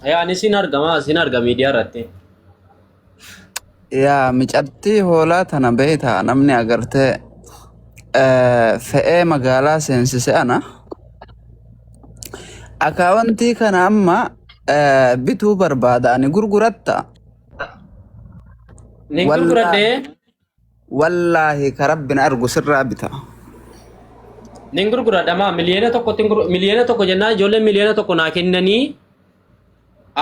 Yaani sin arga miidiyaa irratti. yaa micattii hoolaa tana beeytaa namni agartee fe'ee magaalaa seensise ana akaawwantii kana amma bituu barbaada ani gurguratta Nin gurguradhee wallaahi ka rabbin argu sirraa bita. nin gurguradhamaa miliyoona tokko jennaan ijoolleen miliyoona tokko naa kennanii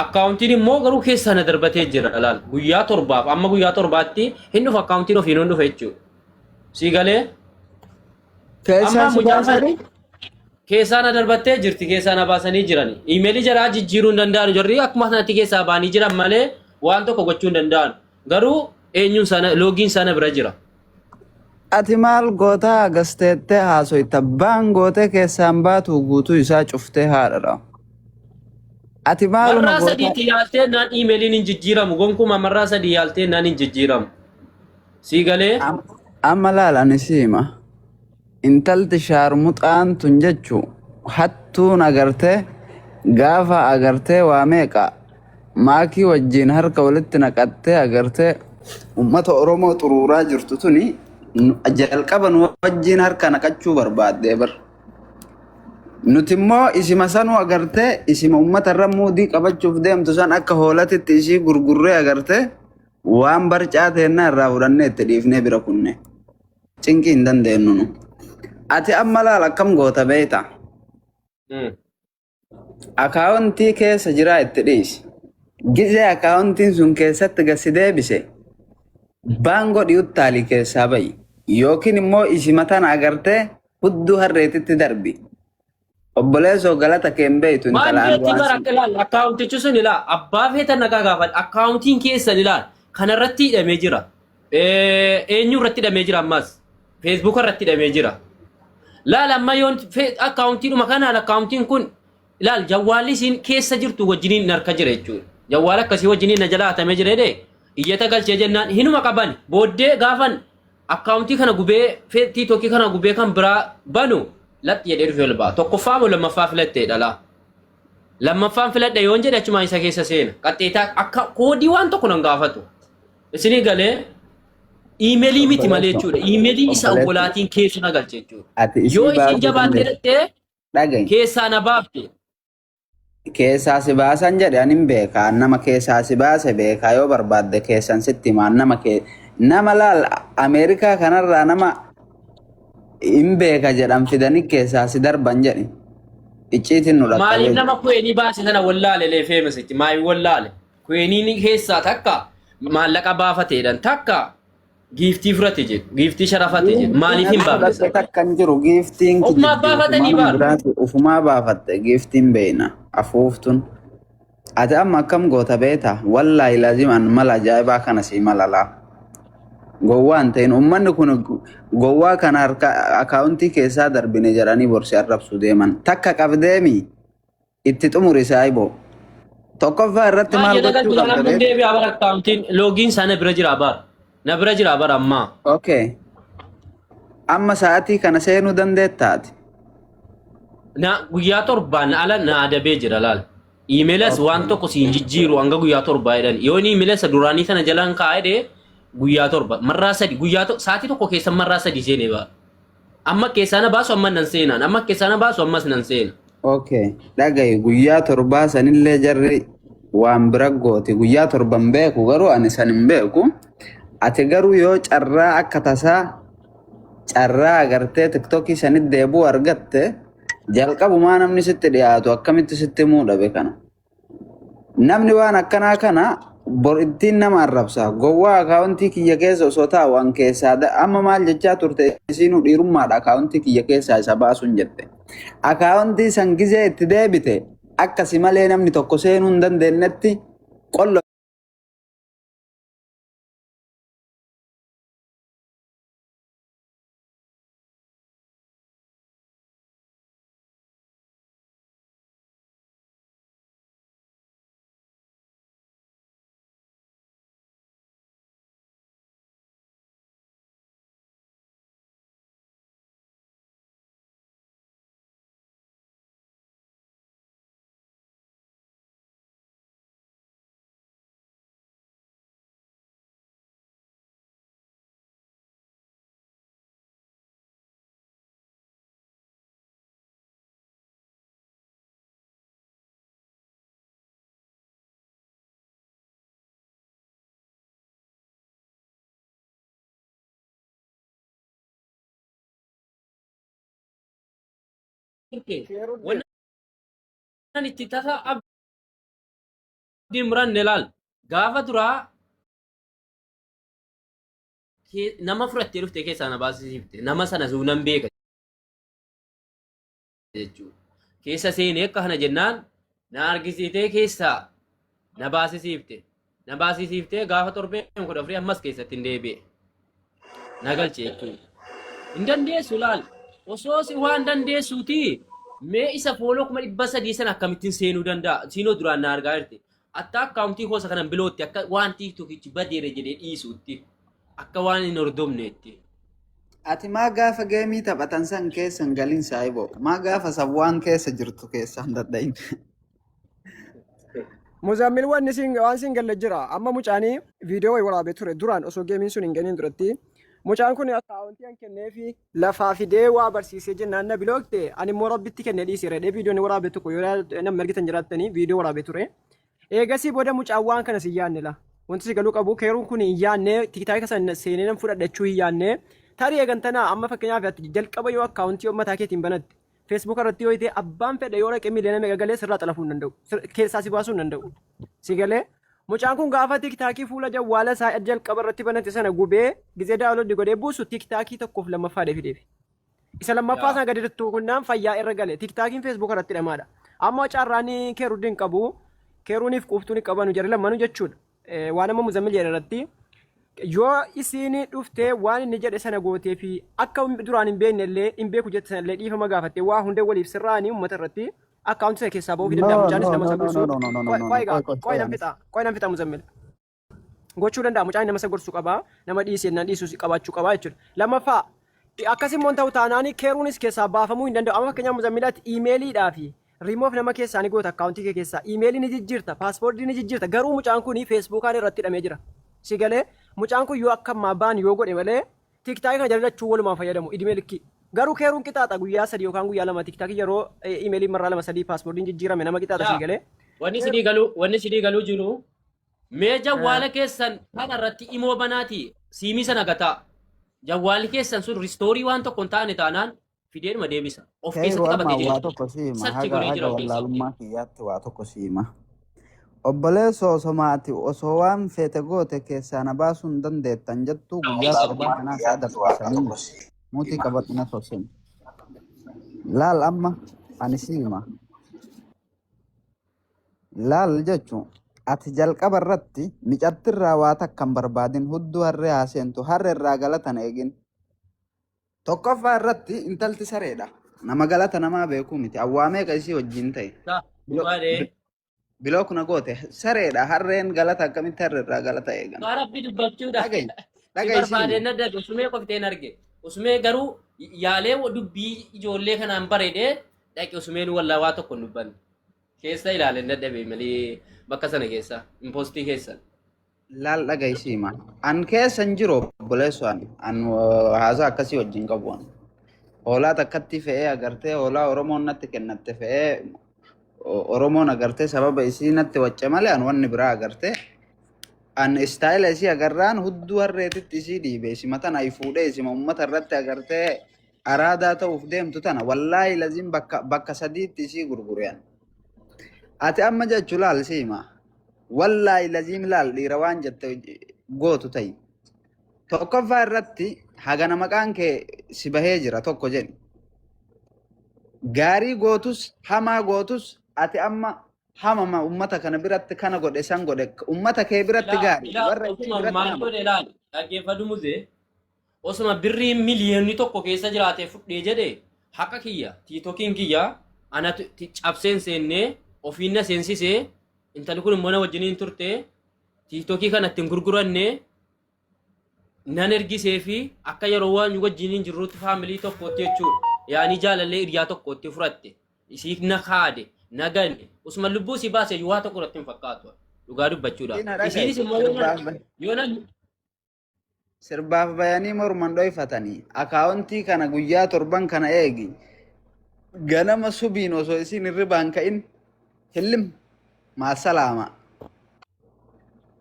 akkaawuntiin immoo garuu keessaa na darbatee jira laal guyyaa torbaaf amma guyyaa torbaatti hin dhufu akkaawuntiin ofiin hin dhufe jechuudha. Sii galee Keessaa amma si mucaan baasanii keessaa na darbattee jirti keessaa na baasanii jiran iimeelii jaraa jijjiiruu hin danda'an jarri akkuma sanatti keessaa baanii jiran malee waan tokko gochuu hin danda'an garuu eenyuun sana loogiin sana bira jira. ati maal gootaa agasteettee haasoyta baan gootee keessaan baatu guutuu isaa cuftee haadhadha. Ati maaluma Marraa gootaa sadiitti yaaltee naan iimeeliin hin jijjiiramu gonkumaa marraa sadii yaaltee naan hin jijjiiramu. Sii galee amma laalani siima intalti shaarmuxaan tun jechu hattuun agartee gaafa agartee waa meeqa maakii wajjiin harka walitti naqattee agartee ummata oromoo xuruuraa jirtu tuni jalqaba nu wajjiin harka naqachuu barbaaddee bar nuti immoo isima sanuu agartee isima ummata irra muudii qabachuuf deemtu san akka hoolatitti ishii gurgurree agartee waan barcaa teennaa irraa fudhannee itti dhiifnee bira kunne cinqii hin dandeenyu nu. Ati amma laal akkam goota beeyta akaawuntii keessa jiraa itti dhiisi gizee akaawuntiin sun keessatti gasi deebise baangoo dhiyuttaalii keessaa bayi yookiin immoo isima tana agartee hudduu harreetitti darbi obboleessoo galata keen beeytu intalaan maal waan bara ilaal akkaawuntichi sun ilaal abbaa feetan nagaa gaafadha akkaawuntiin keessan ilaal kanarratti hidhamee jira eenyu irratti hidhamee jira ammas feesbuuk irratti hidhamee jira laal amma yoon akkaawuntiidhuma kanaan akkaawuntiin kun ilaal jawwaalli isiin keessa jirtu wajjiniin harka jira jechuudha jawwaala akkasii wajjiniin na jala hatamee jira jedhee iyyata galchee jennaan hinuma qaban booddee gaafan akkaawuntii kana gubee tiitookii kana gubee kan biraa banu laxxi jedhee dhufee olbaa tokkoffaa moo lammaffaa filattee dhala lammaffaan filadhe yoon jedhe achumaa isa keessa seena qaxxeetaa akka koodii waan tokko nan gaafatu isinii galee iimeelii miti malee jechuudha iimeelii isa obbolaatiin keessa na galche jechuudha ati yoo isii isin baasuu jabaattee dandeessa dhattee dhagahi keessaa na baafte keessaa si baasan jedhe anin beeka nama keessaa si baase beeka yoo barbaadde keessan sitti himaan nama laal ameerikaa kanarraa nama hin beeka jedhan fidanii keessaa si darban jedhi icciitiin nu maaliif dhaqqabee nama kuweenii baase sana wallaale leefee masitti maaliif wallaale kuweeniin keessaa takka maallaqa baafateedhan takka giiftii fudhate jedhu giiftii sharafate jedhu maaliif hin baafne fudhatte takkan jiru giiftiin ofumaa baafatanii baaru biraati ufumaa baafatte giiftiin beeyna afuuftun ati amma akkam goota beeta wallaahi laziman mala ajaa'ibaa kana sii malalaa gowwaan ta'in ummanni kun gowwaa kana harka akaawuntii keessaa darbine jedhanii borsi arrabsuu deeman takka qabdeemi itti xumuri saayiboo tokkoffaa irratti maal maal jedha gochuu galchuu qabda namni beeta deebi'aa bara akkaawuntiin loogiin sana bira jira bara na bira jira bara ammaa okay amma sa'aatii kana seenuu dandeettaati na guyyaa torbaan ala na adabee jira laal iimeelas waan tokko siin jijjiiru hanga guyyaa torbaa jedhan yoon iimeelasa duraanii sana jalaan kaa'ee guyyaa torba marraa sadi sa'aatii tokko keessa marraa sadi seenee baa amma keessaa na baasu amma nan seenaan amma keessaa na baasu ammas nan seena okay dhagahi guyyaa torbaa sanillee jarri waan bira gooti guyyaa torban beeku garuu ani san hin beeku ati garuu yoo carraa akka tasaa carraa agartee tiktokii sanit deebuu argatte jalqabumaa namni sitti dhiyaatu akkamitti sitti himuu dhabe kana namni waan akkanaa kana bor ittiin nama arrabsa gowwaa akaawuntii kiyya keessa osoo taa'u an keessaa amma maal jechaa turte isiinuu dhiirummaadha akaawuntii kiyya keessaa isa baasuun jette akaawuntii san gizee itti deebite akkasi malee namni tokko seenuu hin dandeenyetti qollo turte. Keerudde. Wannan itti tasa abdii muranne laal. Gaafa duraa nama fudhattee dhufte keessaa na baasisiifte. Nama sana zuunan beeka jechuudha. Keessa seenee akka kana jennaan na argisiitee keessaa na baasisiifte. Na baasisiiftee gaafa torbeen 14 ammas keessatti hin deebi'e. Na galche jechuudha. Hin dandeessu laal. Osoo si waan dandeessuuti mee isa fooloo 300 sana akkamittiin seenuu danda'a? Siinoo duraan na argaa jirti. Atta akkaawuntii koosa kanan bilootti akka waan tiiktokichi badeere jedhee dhiisuutti. Akka waan hin hordofneetti. Ati maa gaafa geemii taphatan san keessa hin galin saayiboo? Maa gaafa sawwaan keessa jirtu keessa hin dadhayin? Muzammil waan sin galle jira. Amma mucaanii viidiyoo wayi waraabee ture duraan osoo geemiin sun hin galiin duratti. Mucaan kun akkaawuntii an kennee fi lafaa fidee waa barsiisee jennaan na biloogte ani immoo rabbitti kennee dhiisee redhee viidiyoon waraabee tokko yoo namni argitan jiraattanii viidiyoo waraabee ture. Eegasii booda mucaan waan kana si yaanne la. Wanti si galuu qabu keeruun kun hin yaanne tiiktaayika sana seenee nan fudhadhachuu hin yaanne. Tarii eegantanaa amma fakkeenyaaf ati jalqaba yoo akkaawuntii uummataa keetiin banatte Facebook irratti yoo ta'e abbaan fedhe yoo raqee miliyoona meeqa galee sirraa xalafuu hin danda'u. Keessaa si baasuu hin danda'u. Si galee mucaan kun gaafa tiiktaakii fuula jawwaala isaa jalqaba irratti banate sana gubee gizee daawwannooddi godhee buusu tiiktaakii tokkoof lammaffaa deebi'eef. Isa lammaffaa sana gadi dittuu kunnaan fayyaa irra gale tiiktaakiin Facebook irratti hidhamaadha. Amma carraan keeruuddiin qabu keeruuniif quuftuun qabanu jedhe lammanuu jechuudha. Waan amma Muzammil jedhe irratti yoo isiin dhuftee waan inni jedhe sana gootee fi akka duraan hin beekne illee hin beeku jette sana illee dhiifama gaafattee waa hundee waliif sirraanii uummata irratti akkaawuntii sana keessaa ba'uu fi danda'amu. Mucaanis nama isa gorsuu qoy nan fixa Muzammil. Gochuu danda'a mucaan nama isa gorsuu qabaa nama dhiisee nan dhiisuu qabaachuu qabaa jechuudha. Lammaffaa akkasummoo ta'u taanaan keeruunis keessaa baafamuu hin danda'u. Amma fakkeenyaaf Muzammilaatti iimeeliidhaa fi remove nama keessaa ni goota akkaawuntii kee keessaa iimeelii ni jijjiirta paaspoortii ni jijjiirta garuu mucaan kun feesbuukaan irratti hidhamee jira. Si galee mucaan kun yoo akka baan yoo godhe malee tiiktaakii kana jalachuu walumaan fayyadamu idimeeliki. Garuu keeruun qixaaxa guyyaa 3 yookaan guyyaa 2 tiiktaakii yeroo iimeelii marraa 2-3 paaspoortiin jijjiirame nama qixaaxa si galee. Wanni sidii galuu jiru mee jawwaala keessan kana irratti imoo banaati siimii sana gataa. Jawwaalli keessan sun ristoorii waan tokko hin taane taanaan fideedhuma deebisa. Of keessatti qabatee jira. Waa tokko siima. Haga wallaalummaa kiyyaatti waa tokko siima. Obboleessoo osomaati osoo waan feete goote keessaa na baasuu hin dandeettan jettuu guyyaa torbaan kanaa isaa dabarsanii muutii qabatina tosin. Laal amma ani siima. Laal jechuun ati jalqaba irratti micattirraa waa takka hin barbaadin hudduu harree haaseentu harree irraa galatan eegin. Tokkoffaa irratti intalti sareedha. Nama galata namaa beekuu miti. Awwaamee qaisii wajjin ta'e. Biloo kuna goote sareedha. Harreen galata akkamitti harree irraa galata eegan. Rabbi dubbachuudha. Barbaadeen adda usumee qofteen arge. Usumee garuu yaalee dubbii ijoollee kanaan bareedee dhaqe usumeen wallaa waa tokko hin dubbanne. Keessa ilaaleen dadhabee malee bakka sana keessa impoostii keessa. Laal dhagaisiima. An keessa hin jiru obboleessuan an haasaa akkasii wajjin qabuun. Hoolaa takkatti fe'ee agartee hoolaa Oromoon natti kennatte fe'ee Oromoon agartee sababa isii natti wacce malee an wanni biraa agartee an istaayila isii agarraan hudduu harreetitti isii dhiibe isima tana ay fuudhee isima uummata irratti agartee araadaa ta'uuf deemtu tana wallaahi laziin bakka sadiitti isii gurgureen. Ati amma jechuu laal siima. Wallaahi laziim laal dhiira waan jette gootu ta'i. Tokkoffaa irratti hagana maqaan kee si bahee jira tokko jedhi. Gaarii gootus hamaa gootus ati amma hamama ummata kana biratti kana godhe san godhe ummata kee biratti gaarii. Dhaggeeffadhu muzee osuma birrii miliyoonni tokko keessa jiraatee fudhee jedhe haqa kiyya tiitokiin kiyya anatu cabseen seennee ofiin na seensisee intalli kun immoo na wajjiniin turte tiitokii kanatti hin gurguranne nan ergisee fi akka yeroo waan wajjiniin jirruutti faamilii tokkotti jechuudha. Yaani jaalallee hiriyaa tokkotti furatte isii na kaade na ganne usuma lubbuu si baase waa tokko irratti hin fakkaatu dhugaa dubbachuudha. Isiinis immoo yoona sirbaaf bayanii morman dhoyfatanii akaawuntii kana guyyaa torban kana eegi ganama subiin osoo isiin hirribaan ka'in hillim maasalaama.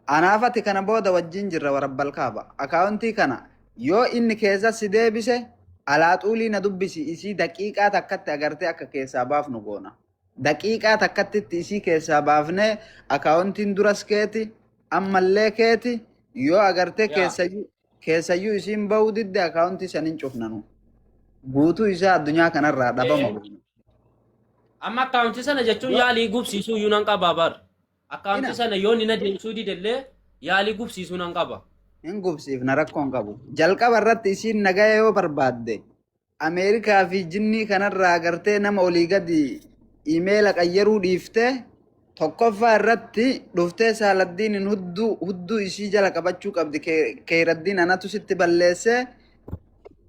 Anaaf ati kana booda wajjin jirra warabbal kaaba. Akaawuntii kana yoo inni keessa si deebise Alaaxuulii na dubbisi isii daqiiqaa takkatti agartee akka keessaa baafnu goona. Daqiiqaa takkatti isii keessaa baafnee akaawuntiin duras keeti ammallee keeti yoo agartee yaa keessayyuu isiin bahuu didde akaawuntii saniin cufnanu. Guutuu isaa addunyaa kanarraa dhabama ee goona. amma akkaawuntii sana jechuun Yoo yaalii gubsiisuu iyyuu nan qaba bar akkaawuntii ina sana yoo ni na deemsuu didellee yaalii gubsiisuu nan qaba. hin gubsiifna rakkoon qabu. Jalqaba irratti isiin nagaya yoo barbaadde Ameerikaa fi jinnii kanarraa agartee nama olii gadi iimeela qayyaruu dhiiftee tokkoffaa irratti dhuftee saaladdiin hudduu isii jala qabachuu qabdi. Keeraddiin anatu sitti balleessee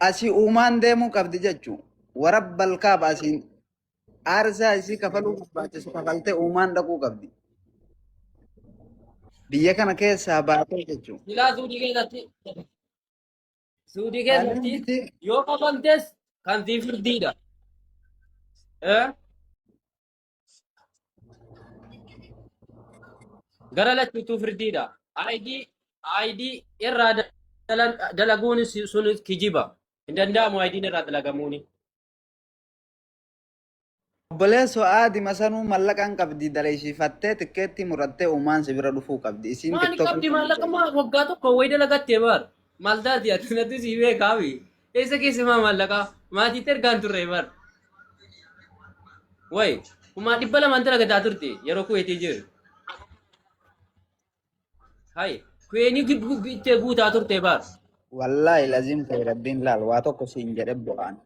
asii uumaan deemuu qabdi jechuu. Warabbal kaaba asiin aarsaa isii kafaluu barbaachisu kafaltee uumaan dhaquu qabdi. Biyya kana keessaa baatee jechuu. Silaa suudii keessatti Kannitti yoo kafaltes kan sii firdiidha. Eh? Gara lachuutuu firdiidha. ID irraa dalaguun sun kijiba. Hin danda'amu ID'n irraa dalagamuuni. obboleessoo aadima sanuu mallaqaan qabdi daleeshifattee tikkeetti murattee uumaan si bira dhufuu qabdi. Isiin Maali tiktok qabdi maallaqa waggaa tokko wayi dalagattee bar. Maal taati ati natti sii beekaawi. Eessa keessumaa maallaqa maatiitti ergaan turre bar. Wayi kumaa 200 dalagataa turte yeroo kuweetii jiru. Hai kuweenii ittee guutaa turte bar. wallaahi laziim Khayraddiin laal waa tokko siin jedhe bu'aan.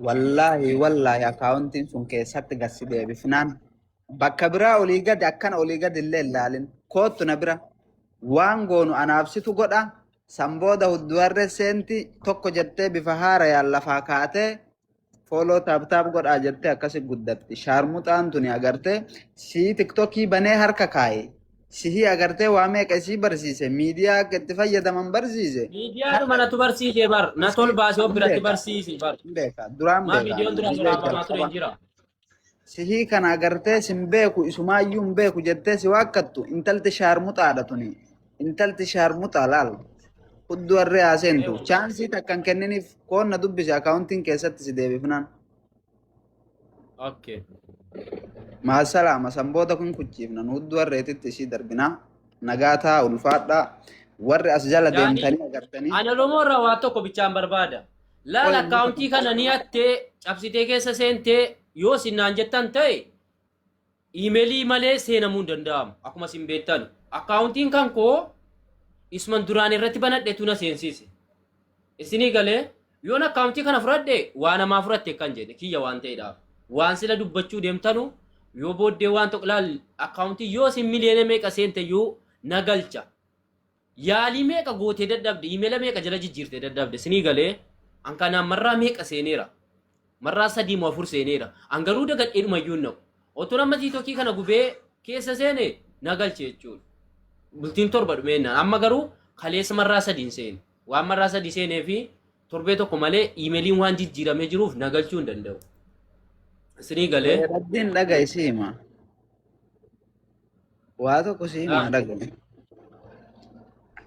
Wallaahi akaawuntiin sun keessatti gassi deebifnaan bakka biraa olii gadi akkana olii gadi illee ilaalin koottu na bira waan goonu anaabsitu godha sanbooda hudduwarre seenti tokko jettee bifa haarayaan lafaa kaatee fooloo taaptaap godhaa jettee akkasi guddatti shaarmuxaan tuni agartee sii tiktokii banee harka kaaye sihii agartee waa meeqa isii barsiise miidiyaa akka itti fayyadaman barsiise Miidiyaa manatu barsiise bar na tol baasee of biratti barsiise bar. duraan Maa miidiyoon dura waraabamaa ture hin jira. sihii kana agartee sin beeku isumaayyuu hin beeku jettee si waakkattu intalti shaarmuxaadha tuni intalti shaarmuxaa laal hudduu harree haaseentu chaansii takkan kenniniif koonna dubbise akaawuntiin keessatti si deebifnaan Okay. maasalaama sanbooda kun kuchiifnan hudduu harreetitti isii darbinaa nagaataa ulfaadhaa warri as jala Yaani deemtanii agartanii ana Oromoo irraa waa tokko bichaan barbaada. Laal ol akkaawuntii kana ni hattee cabsitee keessa seentee yoo sinnaan jettan ta'e iimeelii malee seenamuu hin danda'amu. Akkuma sin beektan akkaawuntiin kan koo isuman duraan irratti banadheetu na seensise. Isinii galee yoon akkaawuntii kana fudhadhe waa namaa fudhatte kan jedhe kiyya waan ta'edhaaf. Waan sila dubbachuu deemtanu yoo booddee waan tokko laal akkaawuntii yoo sin miliyoona meeqa seente yoo na galcha. Yaalii meeqa gootee dadhabde iimeela meeqa jala jijjiirtee dadhabde sinii galee an kanaan marraa meeqa seeneera. Marraa 3 moo 4 seeneera. An garuu dagadheedhuma iyyuu na'u. Otoo nama tiitokii kana gubee keessa seene na galche jechuudha. Bultiin torba dhumeenna. Amma garuu kaleessa marraa 3 seene. Waan marraa 3 seenee fi torbee tokko malee iimeeliin waan jijjiiramee jiruuf na galchuu hin danda'u. Sinii galee Khayraddiin dhaga isii hima waa tokko sii hima dhagaye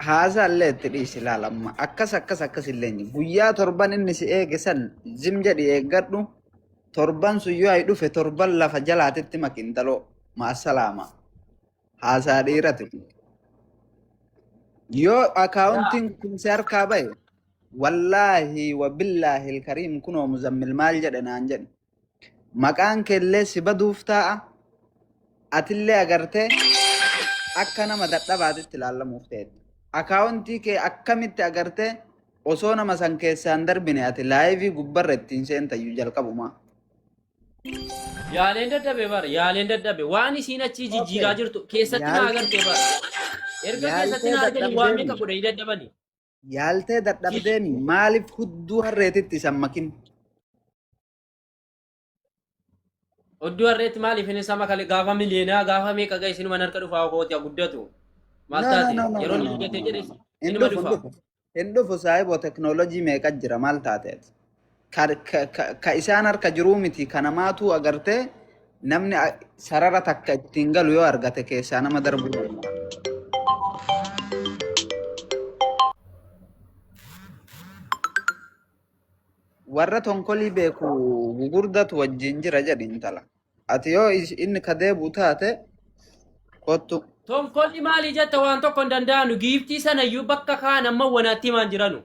haasa illee itti dhiisi laalamma akkas illee guyyaa torban inni si eege san zim jedhi eeggadhu torban sun yoo ay dhufe torban lafa jalaatitti makintaloo maasalaama haasaa dhiirati yoo akaawuntiin kun si harkaa bahe wallaahi wa billaahi ilkariim kunoo muzammil maal jedhe naan jedhe maqaan keellee si baduuf taa'a atillee agartee akka nama dadhabaatitti ilaallamuuf ta'etti. Akaawuntii kee akkamitti agartee osoo nama san keessaan darbine ati laayivii gubbarra ittiin seentayyuu jalqabumaa. yaaleen dadhabe bara yaaleen dadhabe waan isiin achii jijjiiraa jirtu keessatti na agartee bara. Erga keessatti na arganii waan meeqa godhanii dadhabani. Yaaltee dadhabdeemi maaliif hudduu harreetitti isan makin? Odduu harreetti maaliif inni sama kale gaafa miliyoonaa gaafa meeqa ga'e isinuma harka dhufaa kooti guddatu. Maal taate yeroo inni hojjetee jedhe isinuma dhufa. Hin dhufu saayiboo teknoolojii meeqa jira maal taateet? Ka isaan harka jiruu miti kanamaatu agartee namni sarara takka ittiin galu yoo argate keessaa nama darbuu. warra tonkolii beeku gugurdatu wajjin jira jedhi intala. Ati yoo inni ka deebi'u taate kottu. Tonkolli maali jetta waan tokko hin danda'anu giiftii sana iyyuu bakka kaan amma wanaatti himaan jiranu.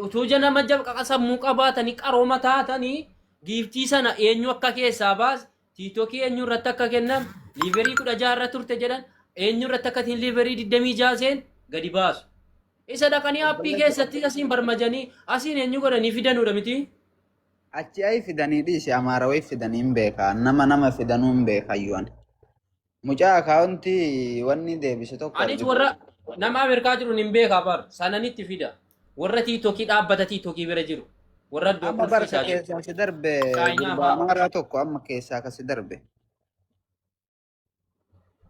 Utuu jana majjab qaqasammuu qabaatanii qarooma taatanii giiftii sana eenyu akka keessaa baas tiitokii eenyu irratti akka kennan liiverii 16 irra turte jedhan eenyu irratti akka tiin liiverii 26 seen gadi baasu. Isa dhaqanii aappii keessatti asiin barmajanii asiin eenyu godhanii fidanuudha miti. Achi ay fidanii dhiisi Amaarawee fidanii hin beekaa nama fidanuu hin beekayyuan. Mucaa akaawuntii wanni deebise tokko. Anis warra nama Ameerikaa jiru hin beekaa bar sananitti fida. Warra tiitokii dhaabbata tiitokii bira jiru. Warra amma barka keessaa si darbe Amaaraa tokko amma keessaa kasi darbe.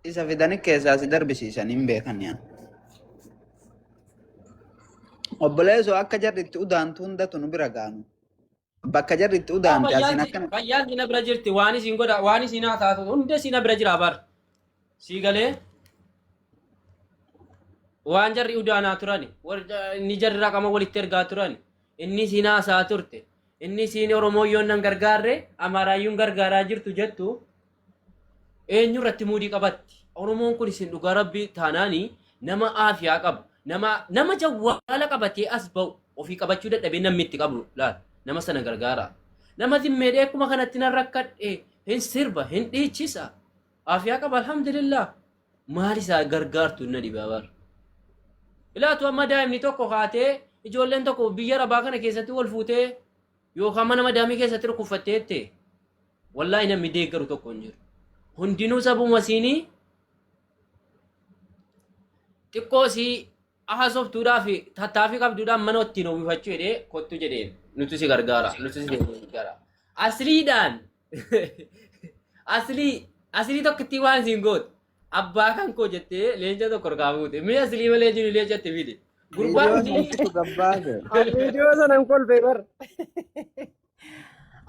Isa fidanii keessaa si darbisiisan hin beekan yaan. Obboleessoo akka jarri itti udaantu hundatu nu bira gaanu. Bakka jarri itti udaante asin akkana. Fayyaan sina bira jirti waan isin godha waan isin haa taatu hunda sina bira jira bar. Sii galee waan jarri udaanaa turani inni jarri raqama walitti ergaa turani inni siin haasaa turte inni siin Oromooyyoon nan gargaarre Amaaraayyuun gargaaraa jirtu jettu eenyu irratti muudii qabatti. Oromoon kun isin dhugaa rabbii taanaanii nama aafiyaa qabu. Nama jawwaala qabatee as ba'u ofii qabachuu dadhabee namni itti qabu laal nama sana gargaara. Nama dhimmeedhee akkuma kanatti nan rakkadhe hin sirba hin dhiichisa. Aafiyaa qaba alhamdulillah. Maal isaa gargaartu na dhibaabar. Ilaatu amma daa'imni tokko kaatee ijoolleen tokko biyya rabaa kana keessatti wal fuutee yookaan mana madaamii keessatti rukkuffatteette wallaahi namni deeggaru tokko hin jiru. Hundinuu sabuma siinii xiqqoo sii haasoftuudhaa fi tattaaffii qabduudhaan mana ittiin oomifachuu jedhee kottu jedheen nuti si gargaara nuti si gargaara. Asliidhaan aslii tokkittii waan isin gootu abbaa kan koo jettee leenca tokko orgaa buute mee aslii malee jiru leenca itti fide. Gurbaan Video sanan kolfee bar.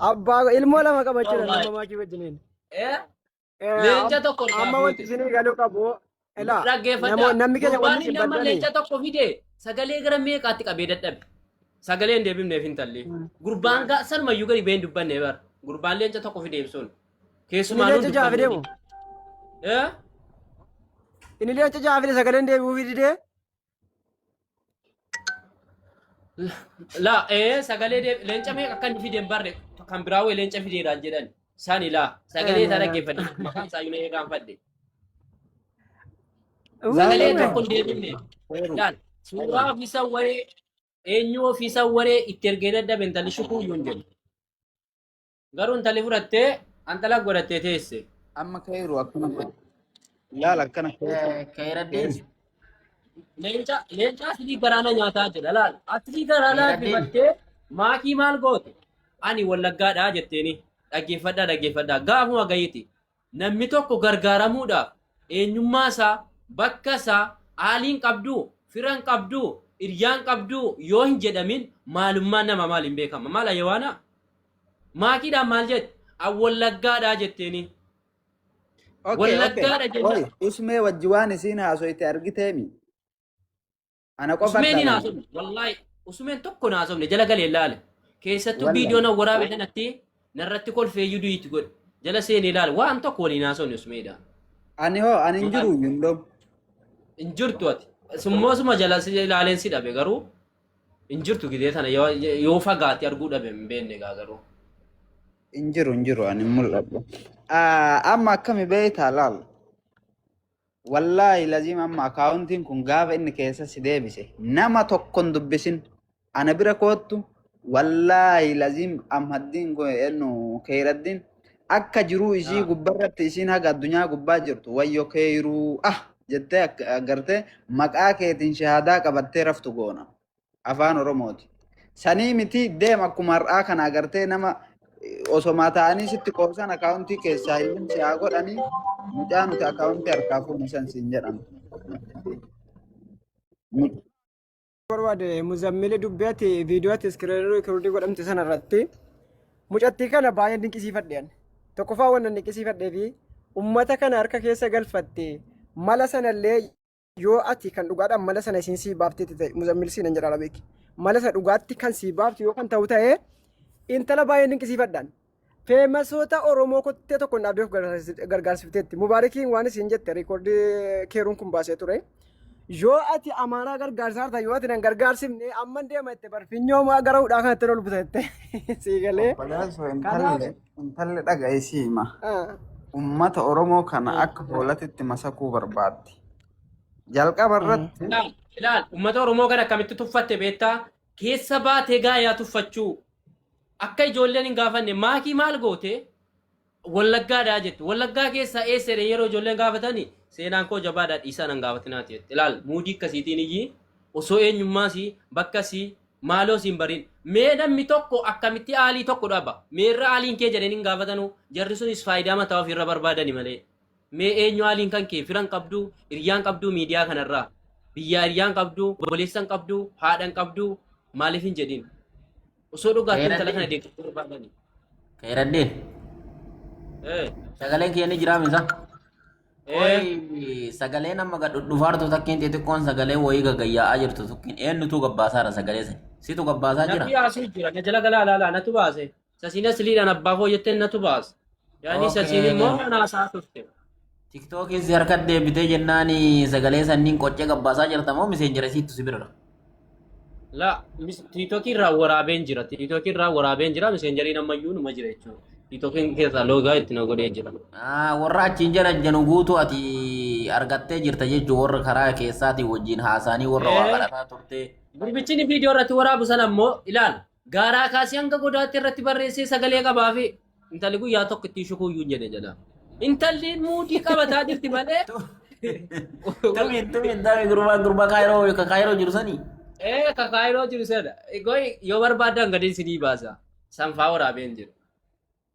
Abbaa ilmoo lama qabachuudha nama maakii wajjiniin. Leenca tokko orgaa buute. Amma wanti isinii galuu qabu. Dhaggeeffadhaa. Namni keenya Gurbaan nama leenca tokko fide sagalee gara meeqaatti qabee dadhabe. Sagalee hin deebifneef hin talle. Gurbaan sanumayyuu gadi ba'een dubbanne bar. Gurbaan leenca tokko fide ibsuun. Keessumaa leenca jaafi deemu. Inni leenca jaafi sagaleen deebi'uu fididee. La sagalee leenca meeqa akka inni fideen barre kan biraa wayii leenca fideedhaan jedhan. Sani laa sagalee isaa dhaggeeffadhe maqaan isaa yuunee gaanfadhe. Sagalee tokko hin deebifne. Laal suuraa ofiisa waree eenyu ofiisa waree itti ergee dadhabe intalli shukuu iyyuu hin jedhu. Garuu intalli fudhattee antala godhattee teesse. Amma kairu akkana laal akkana Kairaddees. Leenca aslii garaana nyaataa jedha laal. Aslii garaanaa dibattee maakii maal goote? Ani wallaggaadhaa jetteeni dhaggeeffadhaa gaafuma gayiiti. Namni tokko gargaaramuudhaaf eenyummaa isaa bakka isaa haaliin qabdu firan qabdu iryaan qabdu yoo hin jedhamin maalummaan nama maal hin beekama maal ayyawaana maakiidhaan maal jette wallaggaadhaa jetteeni. Wallaggaadha jenna. Usmee wajji waan isiin haasoite argiteemi. Ana qofa Usmeen haasofne wallaahi Usmeen tokko haasofne jala galee ilaale keessattuu viidiyoon waraabee kanatti narratti kolfeeyyuu du'iitti godhe jala seenee ilaale waan tokko waliin haasofne Usmeedhaan. Ani hin jiru yundoo. Hin jirtu ati summoosuma jala ilaaleen si dhabe garuu hin jirtu gidee tana yoo fagaate arguu dhabe hin beekne garuu. Hin jiru ani mul'atu. Amma akkami beektaa laal. Wallaahi lazim amma akaawuntiin kun gaafa inni keessa si deebise nama tokkon dubbisin ana bira koottu wallaahi lazim ammaddiin ennu keeraddiin akka jiruu ishii gubbarratti isiin haga addunyaa gubbaa jirtu wayyo keeruu jettee agartee maqaa keetiin shahaadaa qabattee raftu goona afaan Oromooti. Sanii miti deema akkuma har'aa kana agartee nama osoma ta'anii sitti qoobsan akaawuntii keessaa hin si'aa godhanii mucaa nuti akaawuntii harkaa fuunu san siin jedhamu. Barbaade Muzammil dubbeeti viidiyooti iskiriinii riikordii godhamte sana irratti mucattii kana baay'ee dinqisiifadheen tokkoffaa waan dinqisiifadhee fi ummata kana harka keessa galfatte mala sanallee yoo ati kan dhugaadhaan mala sana isiin sii baafteeti ta'e Muzammil siin jedha beeki mala sana dhugaatti kan sii baaftu yoo kan ta'u ta'e intala baay'ee dinqisiifadhaan. Feemasoota Oromoo kottee tokko dhaabdee of gargaarsifteetti. Mubaarakiin waan isin jette riikoordii keeruun kun baasee ture. Yoo ati Amaaraa gargaarsaa ta'e yoo ati nan gargaarsifne amma deema itti barfinyoo gara hudhaa kanatti ol butatte sii galee. Intalli dhaga'ee siima. Uummata Oromoo kana akka hoolatitti masakuu barbaaddi. Jalqaba irratti. Ilaal uummata Oromoo kana akkamitti tuffatte beektaa keessa baatee gaayaa tuffachuu akka ijoolleen hin gaafanne maakii maal goote Wallaggaadhaa jettu. Wallaggaa keessaa eessa yeroo ijoolleen gaafatanii seenaan koo jabaadhaa dhiisaa nan gaafatinaati jette. Ilaal muudii akkasiitiin iyyii osoo eenyummaasii bakkasii maaloo siin bariin mee namni tokko akkamitti aalii tokko dhaba meerra aaliin kee jedhanii hin gaafatanuu jarri sunis faayidaa mataa ofirra barbaadani malee mee eenyu aaliin kan kee firan qabduu hiriyaan qabduu miidiyaa kanarraa biyyaa hiriyaan qabduu obboleessan qabduu haadhan qabduu maaliif hin jedhin osoo dhugaatiin intala kana deeggaruu barbaadani. Kayraddeen. Sagaleen kee ni jiraam isa. Sagaleen amma gad dhufaartu takkiin xixiqqoon sagalee wayii gaggayyaa'aa jirtu tokkiin eenyutu gabbaasaadha sagalee sana. Situ gabbaasaa jira. Natu yaasuu jira. Na jala galaa laalaa natu baase. Sasiin asiliidhaan abbaa koo jetteen natu baase. Yaani sasiin immoo naasaa turte. Tiktookiin si harka deebitee jennaan sagalee sanniin qoccee gabbaasaa jirta moo miseenjeresiittu si bira? La tiktookiin irraa waraabeen jira. Tiktookiin irraa waraabeen jira. Miseenjeriin ammayyuu numa jira jechuudha. Tiktookiin keessaa loogaa itti na godhee jira. Warra achiin janu guutuu ati argattee jirta jechuun warra karaa keessaatiin wajjin haasaanii warra waa kadhataa turte. Gurbichi viidiyoo irratti waraabu sana ammoo ilaal gaaraa kaasee hanga godaatti irratti barreessee sagalee qabaa fi intalli guyyaa tokko itti shukuyyuu jedhe jedha. Intalli muudii qabataa jirti malee. Tumiin gurbaa kaayiroo jiru sanii. Ka kaayiroo jiru sana. Yoo barbaadan gadi isinii baasa. Sanfaa waraabeen jiru.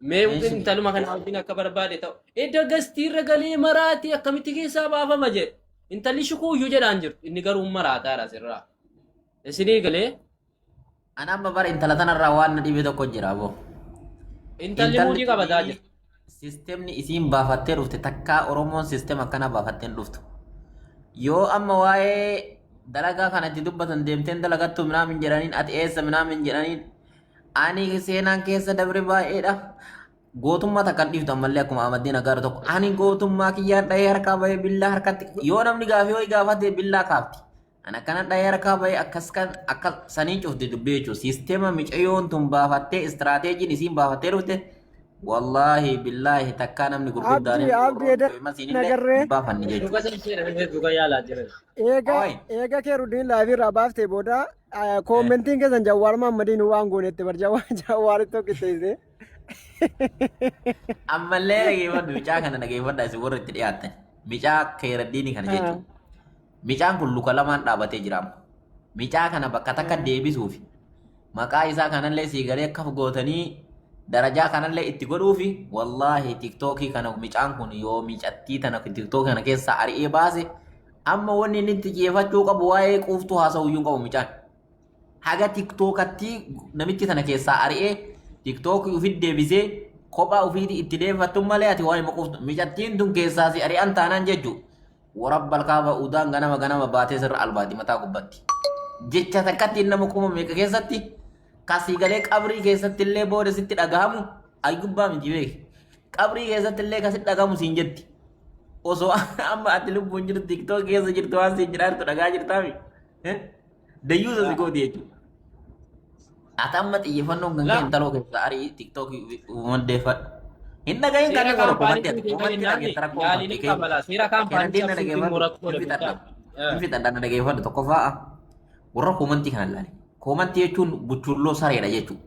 Mee intaluma kana wajjin akka barbaade ta'u. Edda gastiirra galee maraati akkamitti keessaa baafama jedhe. Intalli shukuyyuu jedhaan jirtu. Inni garuu maraataadha sirraa. Isinii galee. Ana amma bara intala tanarraa waan na dhibe tokko jira boo. Intalli muudii qabataa jira. Sistemni isiin baafattee dhufte takkaa Oromoon sistema akkana baafatteen dhuftu. Yoo amma waa'ee dalagaa kanatti dubbatan deemteen dalagattu minaamin jedhaniin ati eessa minaamin jedhaniin ani seenaan keessa dabre baay'eedha. Gootummaa takkan dhiiftu ammallee akkuma Ahmadiin Agaaru tokko ani gootummaa kiyyaan dhahee harkaa bahee billaa harkatti yoo namni gaafii ho'i gaafate billaa kaafti. Ana akkana dhahee harkaa bahee akka sanii cufte dubbii jechuudha. Sisteema micayyoon tun baafattee istiraateejiin isiin baafattee dhufte wallahi billahi takkaa namni gurguddaan baafanni jechuudha. Eega kee rudiin laafii irraa baaftee booda koomentiin keessan Jawwaar Mahammadiin waan goonetti bar Jawwaaritti tokkitteessee. Ammallee dhageeffadhu micaa kana dhageeffadha isin warra itti dhiyaatan. Micaa Kayraddiini kana jechuudha. Micaan kun luka lamaan dhaabatee jira. Micaa kana bakka takka deebisuufi maqaa isaa kanallee siigalee akka gootanii darajaa kanallee itti godhuufi wallahi tiktookii kana micaan kun yoo micattii tana tiktookii kana keessa ari'ee baase amma wanni inni itti xiyyeeffachuu qabu waa'ee quuftuu haasa'uyyuu qabu micaan. Haga tiktookatti namichi tana keessaa ari'ee tiktookii ufit deebisee kophaa ufiiti itti deeffattu malee ati waa'ee quuftuu micattiin tun keessaa si ari'an taanaan jechuudha. Warabbal kaaba udaan ganama baatee sirra albaati mataa gubbatti. Jecha takkatti nama kuma meeqa keessatti kasii galee qabrii keessatti illee booda sitti dhagahamu ay gubbaa miti beeki. Qabrii keessatti illee kasitti dhagahamu siin jetti. Osoo amma ati lubbuun jirtu tiktook keessa jirtu waan siin jiraatu dhagaa jirtaami. Dayyuusa si gooti jechuudha. Ati amma xiyyeeffannoon kan kee intaloo keessa arii tiktook maddeeffadhu. Hin dhagahin kan warra komantii ati komantii dhageessara komantii kee dhageeffadhu tokko fa'a warra komantii kana ilaali. Komantii jechuun buchulloo sareedha jechuudha.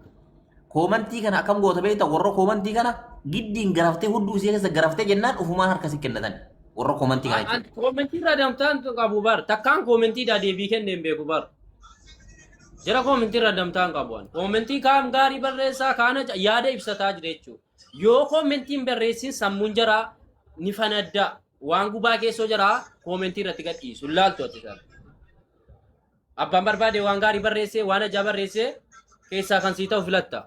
Komantii kana akkam goota beekta warra komantii kana giddiin garaftee hudduu isee keessa garaftee jennaan ufumaan harka si kennatan warra komantii kana jechuudha. Komantii irraa damtaan qabu bar takkaan komantii daa deebii kenneen beeku bar. Jara komantii irraa damtaan qabu. Komantii kaan gaarii barreessaa kaana yaada ibsataa jira jechuudha. Yoo komentiin barreessin sammuun jaraa ni fanadda waan gubaa keessoo jaraa komentii irratti gadhiisu laaltu ati isaa. Abbaan barbaade waan gaarii barreessee waan ajaa barreessee keessaa kan sii ta'u filatta.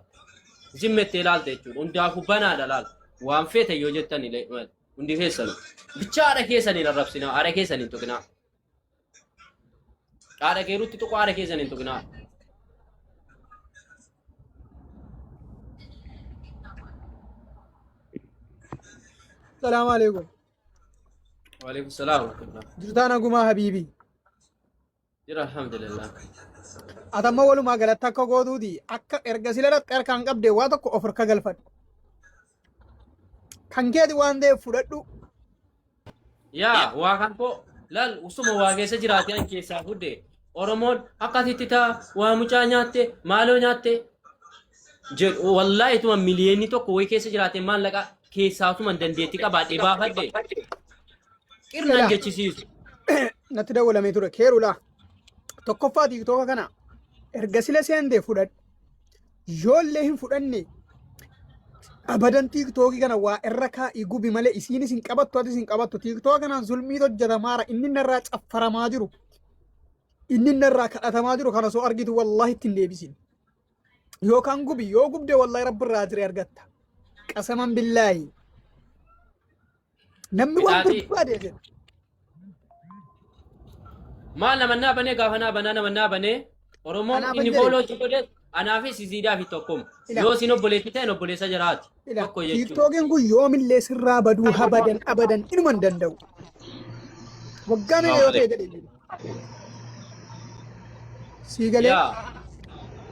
Zimmettee ilaalta jechuudha. Hundaafuu banaadha laal. Waan feete yoo jettan hundi keessan. Bicha haadha keessanii arrabsinaa haadha keessanii tuqinaa. Haadha keerutti tuqu haadha keessanii tuqinaa. السلام عليكم. وعليكم السلام ورحمة الله. جرتانا قما حبيبي. جرا الحمد لله. أتم أول ما قالت تكو قودو دي أكا إرقسيلة إركان قبدي واتكو أفركا قلفت. كان كيدي وان دي فردو. يا واقعا كو لال وسمو واقع سجراتي أن كيسا فودي. أورمون أكاتي تتا واموچا نياتي مالو نياتي. والله توما مليوني تو كوي كيسا جراتي مان لگا كيسا تو من دنديتي کا بادي بافد دي. كيرنا جيشيسيس. نتداول ميتورا كيرو لا. tokkoffaa tiktooka kana erga sila seente fudhadhe ijoollee hin fudhanne abadan tiktookii kana waa irra kaa'ii gubi malee isiinis hin qabattu atis hin qabattu tiktooka kanaan zulmii hojjetamaara inni narraa caffaramaa jiru inni narraa kadhatamaa jiru kana soo argitu wallahi ittiin deebisin yookaan gubi yoo gubde wallahi rabbirraa jire argatta qasaman billaahi namni waan barbaade jedhe maal namannaa banee gaafa naa banaa namannaa banee Oromoon inni booloo jigodhe anaa fi siziidaa fi tokkuma yoo isin obboleetti ta'e obboleessa jiraati tokko jechuudha. Tiktookiin kun yoomillee sirraa baduu abadan inuma hin danda'u. Waggaa meeqa yoo ta'e jedhee sii galee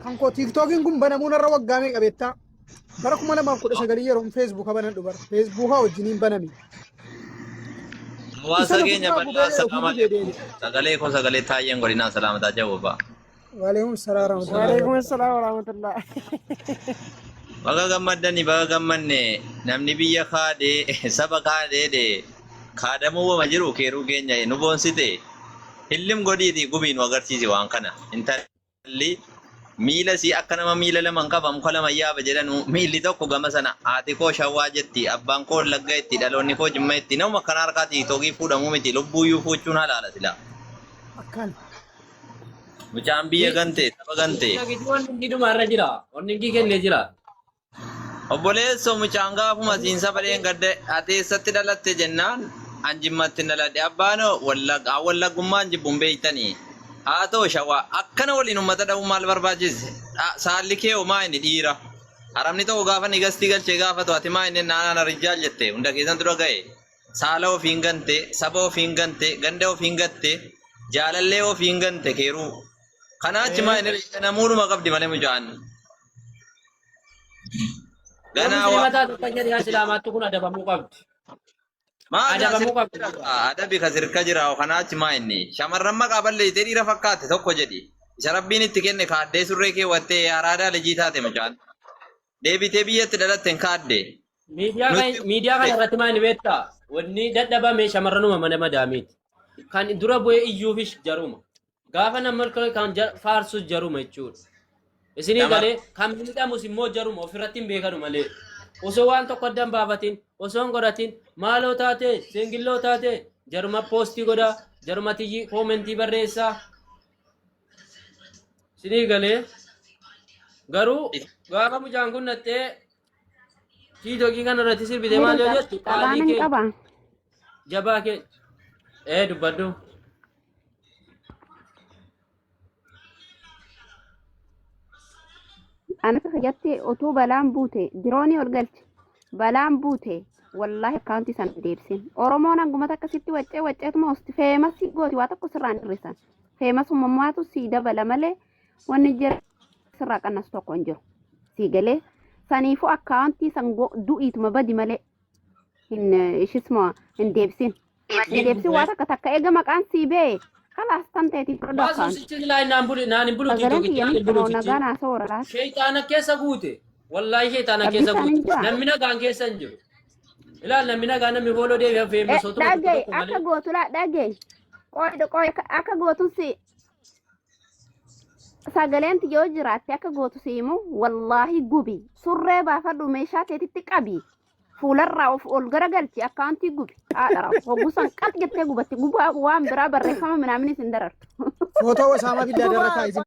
kan koo tiktookiin kun banamuu narra waggaa meeqa beektaa bara 2019 yeroo feesbuuka banan dhubara feesbuuka wajjiniin baname. Wasagenya balaa salama sagalee ko sagalee taayeen godina salaamata jawaba. Waalaikum salaam warahmatullah. Baga gammadani baga gammanne namni biyya kaade saba kaade de kaadamu wama jiru keeru keenya nu boonsite hillim godhiiti gubiin agarsiisi waan kana intalli miila si akka nama miila laman qabam kolama yaaba jedhanu miilli tokko gama sana haati koo shawwaa jetti abbaan koo lagga itti dhaloonni koo jimma itti nama kana harkaati toogii fuudhamuu miti lubbuuyyuu fuuchuun halaala sila akkan mucaan biyya gante saba gante Wanni dhumarra jira wanni kennee jira. obboleesso mucaan gaafuma siinsa badeen gadde ateessatti dhalatte jennaan anjimmatti dhaladhe abbaano wallagummaan jibbuun beeytanii haa ta'u shawaa akkana waliin uummata dhabu maal barbaachise saalli kee homaa inni dhiira haramni ta'u gaafa ni gastii galchee gaafa to'ate maa inni naanaan rijaal jette hunda keessan dura ga'e saala ofiin gante saba ofiin gante ganda ofiin gatte jaalallee ofiin gante keeruu kanaachi maa inni namuudhuma qabdi malee mucaan ganaa waa Mataa tokko jedhee islaamaatti kun adabamuu qabdi. adabi kasirka jira kanaachi maa inni shamarran maqaa balleessee dhiira fakkaate tokko jedhi isa rabbiin itti kenne kaaddee surree keewwattee araadaa lejii taate mucaan deebitee biyyatti dhalatte hin kaadde. Miidiyaa kana irratti maa inni beektaa wanni dadhabame shamarranuma mana madaamiiti. Kan dura bu'ee iyyuufis jaruma gaafa nama kan faarsus jaruma jechuudha. Isinii galee kan miidhamus immoo jaruma ofirratti hin beekanu malee. Osoo waan tokko addan baafatiin osoo hin godhatiin maaloo taate seengilloo taate jaruma poostii godha jaruma tiyyi koomentii barreessaa sinii galee garuu gaafa mucaan kun nattee tiitokii kana irratti sirbite maal yoo jettu qaalii kee jabaa kee dubbaddu Anak kajatti otuu balaan buute diroonii ol galche balaan buute wallahi akkaawuntii sana deebsin oromoon hangumata akkasitti wacceetuma hosti feemasi gooti waa tokko sirraan hirrisan feemasummaatu sii dabala malee wanni jira sirraa qannasu tokko hin jiru sii galee saniifuu akkaawuntii san du'iituma badi malee ishisma hin deebsin waa takka eega maqaan sii bee خلاص تنتهي بازو سيتي لا نان بلو تيتو شيطان كيسا غوتي والله شيطان كيسا غوتي نمنا غان كيسا نجو لا نمنا غان مي بولو دي في مسوتو داغي اكا غوتو لا داغي قوي اكا غوتو سي ساغلنت يو جرات اكا غوتو سيمو والله غوبي سوري بافدو ميشاتي تتقبي fuularraa of ol garagalchi akkaantii gubi haadhara hoggusan qat jettee gubatti gubu waan biraa barreeffama minaamin isin darartu footoo osaamaa biddaa darrataa isin